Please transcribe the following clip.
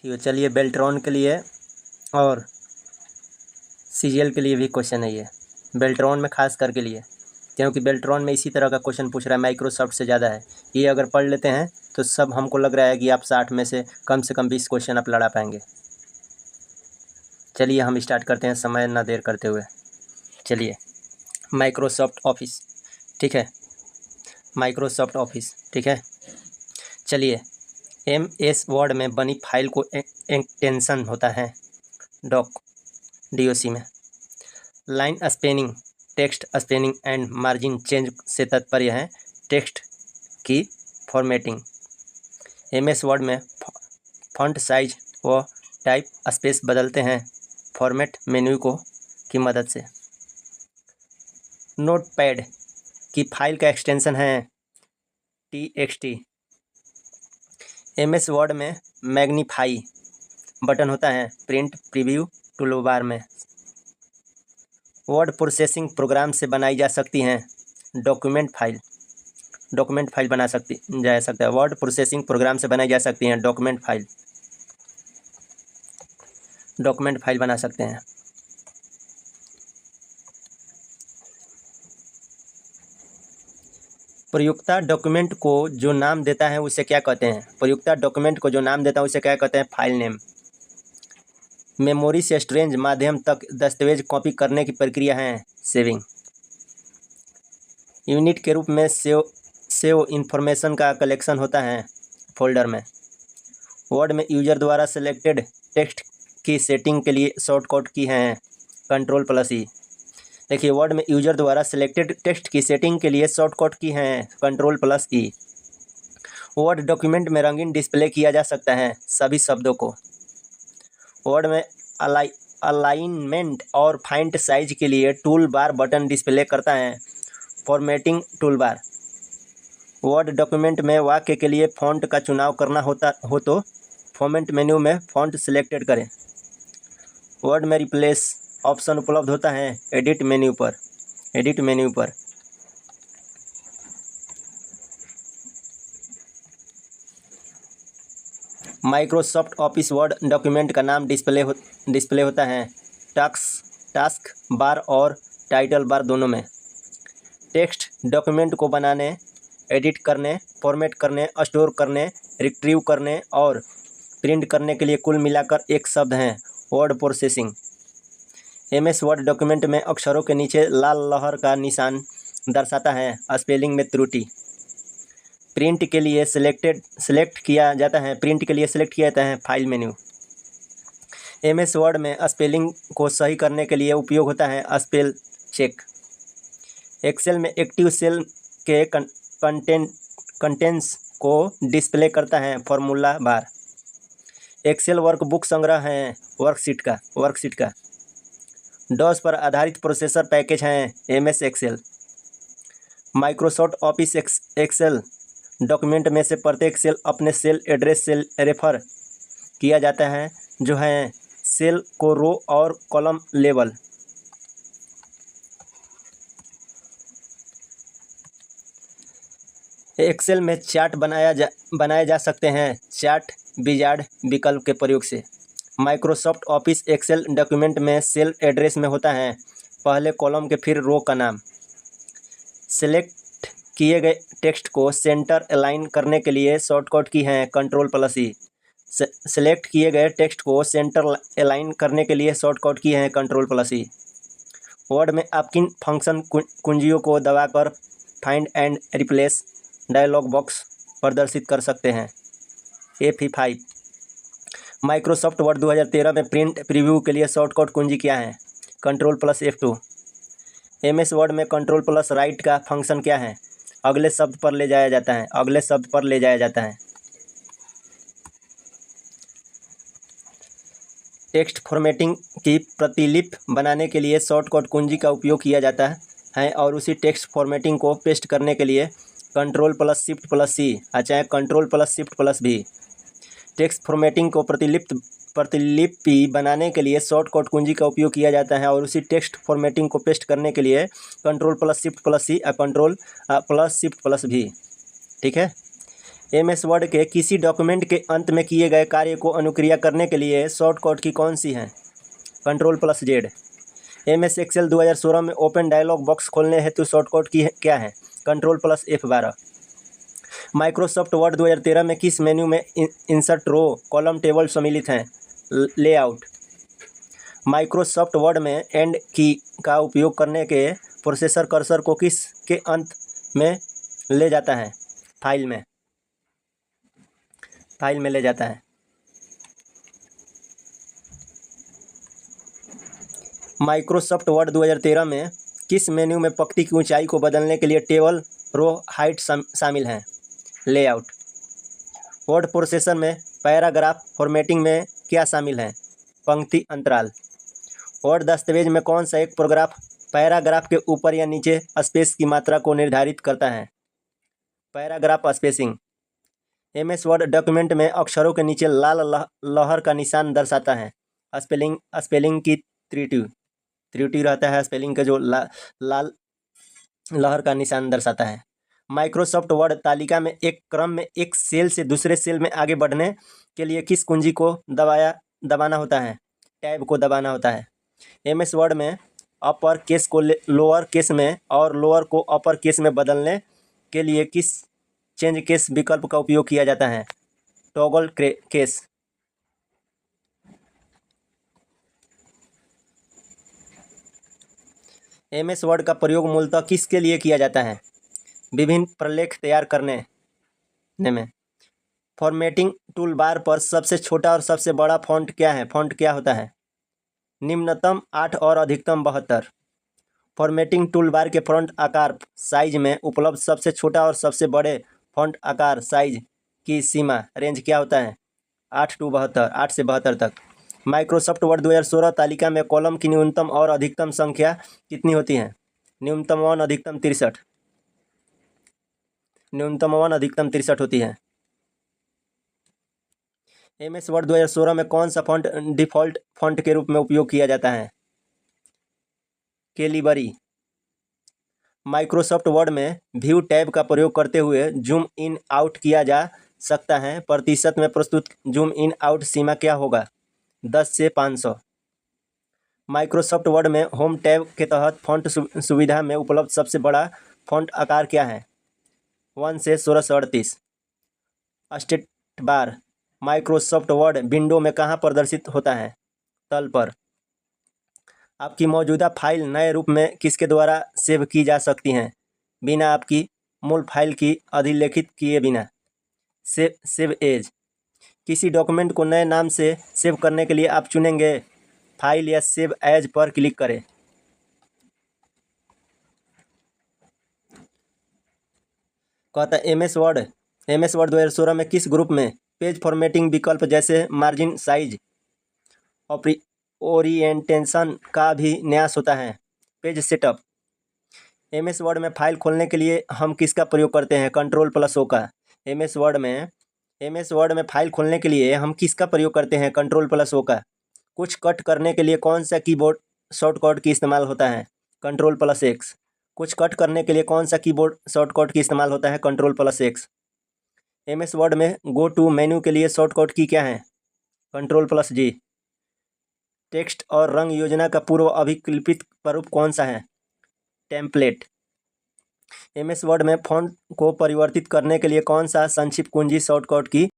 ठीक, चलिए बेल्ट्रॉन के लिए और सीजीएल के लिए भी क्वेश्चन है ये। बेल्ट्रॉन में खास करके लिए, क्योंकि बेल्ट्रॉन में इसी तरह का क्वेश्चन पूछ रहा है, माइक्रोसॉफ्ट से ज़्यादा है। ये अगर पढ़ लेते हैं तो सब हमको लग रहा है कि आप 60 में से कम 20 क्वेश्चन आप लड़ा पाएंगे। चलिए हम स्टार्ट करते हैं समय ना देर करते हुए। चलिए माइक्रोसॉफ्ट ऑफिस, ठीक है, माइक्रोसॉफ्ट ऑफिस, ठीक है। चलिए MS वर्ड में बनी फाइल को एक्सटेंशन होता है DOC में। Line spacing, text spacing and margin change से तात्पर्य है टेक्स्ट की फॉर्मेटिंग। MS वर्ड में फॉन्ट साइज व टाइप स्पेस बदलते हैं फॉर्मेट मेन्यू को की मदद से। नोटपैड की फाइल का एक्सटेंशन है TXT। MS वर्ड में मैग्नीफाई बटन होता है प्रिंट प्रीव्यू टूलबार में। वर्ड प्रोसेसिंग प्रोग्राम से बनाई जा सकती हैं डॉक्यूमेंट फाइल बना जा सकता है। वर्ड प्रोसेसिंग प्रोग्राम से बनाई जा सकती हैं डॉक्यूमेंट फाइल बना सकते हैं। प्रयुक्ता डॉक्यूमेंट को जो नाम देता है उसे क्या कहते हैं? प्रयुक्ता डॉक्यूमेंट को जो नाम देता है उसे क्या कहते हैं? File name. मेमोरी से स्टोरेज माध्यम तक दस्तावेज कॉपी करने की प्रक्रिया है सेविंग। यूनिट के रूप में सेव इंफॉर्मेशन का कलेक्शन होता है फोल्डर में। वर्ड में यूजर द्वारा सेलेक्टेड टेक्स्ट की सेटिंग के लिए शॉर्टकट की है Ctrl+E। देखिए, वर्ड में यूजर द्वारा सिलेक्टेड टेक्स्ट की सेटिंग के लिए शॉर्टकट की है Ctrl+E। वर्ड डॉक्यूमेंट में रंगीन डिस्प्ले किया जा सकता है सभी शब्दों को। वर्ड में अलाइनमेंट और फाइंट साइज के लिए टूल बार बटन डिस्प्ले करता है formatting tool bar. Word document में वाक्य के लिए फॉन्ट का चुनाव करना हो तो फॉर्मेट मेन्यू में फॉन्ट सिलेक्टेड करें। वर्ड में रिप्लेस ऑप्शन उपलब्ध होता है एडिट मेन्यू पर। माइक्रोसॉफ्ट ऑफिस वर्ड डॉक्यूमेंट का नाम डिस्प्ले होता है टास्क बार और टाइटल बार दोनों में। टेक्स्ट डॉक्यूमेंट को बनाने, एडिट करने, फॉर्मेट करने, स्टोर करने, रिट्रीव करने और प्रिंट करने के लिए कुल मिलाकर एक शब्द है word processing. MS word document में अक्षरों के नीचे लाल लहर का निशान दर्शाता है स्पेलिंग में त्रुटि। प्रिंट के लिए सिलेक्ट किया जाता है फाइल मेन्यू। MS वर्ड में स्पेलिंग को सही करने के लिए उपयोग होता है स्पेल चेक। एक्सेल में एक्टिव सेल के कंटेंट्स को डिस्प्ले करता है फॉर्मूला बार। एक्सेल वर्कबुक संग्रह है वर्कशीट का। डॉस पर आधारित प्रोसेसर पैकेज हैं MS Excel. Microsoft Office Excel document में से प्रत्येक सेल अपने सेल एड्रेस से रेफर किया जाता है जो है सेल को रो और कॉलम लेबल। एक्सेल में चार्ट बनाए जा सकते हैं चार्ट विजार्ड विकल्प के प्रयोग से। माइक्रोसॉफ्ट ऑफिस एक्सेल डॉक्यूमेंट में सेल एड्रेस में होता है पहले कॉलम के फिर रो का नाम। सेलेक्ट किए गए टेक्स्ट को सेंटर अलाइन करने के लिए शॉर्टकट की है Ctrl+E। सेलेक्ट किए गए टेक्स्ट को सेंटर अलाइन करने के लिए शॉर्टकट की है Ctrl+E। वर्ड में आप किन फंक्शन कुंजियों को दबाकर find and replace dialog box प्रदर्शित कर सकते हैं? F5। माइक्रोसॉफ्ट वर्ड 2013 में प्रिंट प्रीव्यू के लिए शॉर्टकट कुंजी क्या है? Ctrl+F2। MS वर्ड में Ctrl+ राइट का फंक्शन क्या है? अगले शब्द पर ले जाया जाता है। टेक्स्ट फॉर्मेटिंग की प्रतिलिपि बनाने के लिए शॉर्टकट कुंजी का उपयोग किया जाता है और उसी टेक्स्ट फॉर्मेटिंग को पेस्ट करने के लिए Ctrl+Shift+C चाहे Ctrl+Shift+V। टेक्स्ट फॉर्मेटिंग को प्रतिलिपि बनाने के लिए शॉर्टकट कुंजी का उपयोग किया जाता है और उसी टेक्स्ट फॉर्मेटिंग को पेस्ट करने के लिए Ctrl+Shift+C या Ctrl+Shift+V। ठीक है। MS वर्ड के किसी डॉक्यूमेंट के अंत में किए गए कार्य को अनुक्रिया करने के लिए शॉर्टकट की कौन सी है? Ctrl+Z। MS एक्सेल 2016 में ओपन डायलॉग बॉक्स खोलने हेतु शॉर्टकट की क्या है? Ctrl+F12। माइक्रोसॉफ्ट वर्ड 2013 में किस मेन्यू में इंसर्ट रो कॉलम टेबल सम्मिलित हैं? लेआउट। माइक्रोसॉफ्ट वर्ड में एंड की का उपयोग करने के प्रोसेसर कर्सर को किस के अंत में ले जाता है? फाइल में ले जाता है। माइक्रोसॉफ्ट वर्ड 2013 में किस मेन्यू में पंक्ति की ऊंचाई को बदलने के लिए टेबल रो हाइट शामिल है? लेआउट। वर्ड प्रोसेसर में पैराग्राफ फॉर्मेटिंग में क्या शामिल है? पंक्ति अंतराल। वर्ड दस्तावेज में कौन सा एक पैराग्राफ के ऊपर या नीचे स्पेस की मात्रा को निर्धारित करता है? Paragraph spacing. MS word document में अक्षरों के नीचे लाल लहर का निशान दर्शाता है। स्पेलिंग की त्रुटि रहता है। स्पेलिंग का जो लाल लहर का निशान दर्शाता है। माइक्रोसॉफ्ट वर्ड तालिका में एक क्रम में एक सेल से दूसरे सेल में आगे बढ़ने के लिए किस कुंजी को दबाना होता है? टैब को दबाना होता है। MS वर्ड में अपर केस को लोअर केस में और लोअर को अपर केस में बदलने के लिए किस चेंज केस विकल्प का उपयोग किया जाता है? Toggle case. MS वर्ड का प्रयोग मूलतः किसके लिए किया जाता है? विभिन्न प्रलेख तैयार करने में। फॉर्मेटिंग टूल बार पर सबसे छोटा और सबसे बड़ा फॉन्ट क्या है? फॉन्ट क्या होता है? निम्नतम 8 और अधिकतम 72। फॉर्मेटिंग टूल बार के फॉन्ट आकार साइज में उपलब्ध सबसे छोटा और सबसे बड़े फॉन्ट आकार साइज की सीमा रेंज क्या होता है? 8 से 72 तक। माइक्रोसॉफ्ट वर्ड 2016 तालिका में कॉलम की न्यूनतम और अधिकतम संख्या कितनी होती है? न्यूनतम 1 अधिकतम 63। न्यूनतम 1 अधिकतम 63 होती है। MS वर्ड 2016 में कौन सा फॉन्ट डिफ़ॉल्ट फॉन्ट के रूप में उपयोग किया जाता है? कैलिबरी। माइक्रोसॉफ्ट वर्ड में व्यू टैब का प्रयोग करते हुए जूम इन आउट किया जा सकता है। प्रतिशत में प्रस्तुत जूम इन आउट सीमा क्या होगा? 10 से 500। माइक्रोसॉफ्ट वर्ड में होम टैब के तहत फॉन्ट सुविधा में उपलब्ध सबसे बड़ा फॉन्ट आकार क्या है? 1 से 1638। State bar Microsoft word window में कहाँ प्रदर्शित होता है? तल पर। आपकी मौजूदा फाइल नए रूप में किसके द्वारा सेव की जा सकती हैं? बिना आपकी मूल फाइल की अधिलेखित किए बिना। Save as. किसी डॉक्यूमेंट को नए नाम से सेव करने के लिए आप चुनेंगे फाइल या सेव एज पर क्लिक करें। कहता है MS वर्ड 2016 में किस ग्रुप में पेज फॉर्मेटिंग विकल्प जैसे मार्जिन साइज ओरिएंटेशन का भी न्यास होता है? Page setup. MS वर्ड में फाइल खोलने के लिए हम किसका प्रयोग करते हैं? Ctrl+O का। MS वर्ड में फाइल खोलने के लिए हम किसका प्रयोग करते हैं? Ctrl+O का। कुछ कट करने के लिए कौन सा कीबोर्ड शॉर्टकट की इस्तेमाल होता है? Ctrl+X। कुछ कट करने के लिए कौन सा कीबोर्ड शॉर्टकट की इस्तेमाल होता है? Ctrl+X। MS वर्ड में गो टू मेन्यू के लिए शॉर्टकट की क्या है? Ctrl+G। टेक्स्ट और रंग योजना का पूर्व अभिकल्पित प्रारूप कौन सा है? टेम्पलेट। MS वर्ड में फॉन्ट को परिवर्तित करने के लिए कौन सा संक्षिप्त कुंजी शॉर्टकट की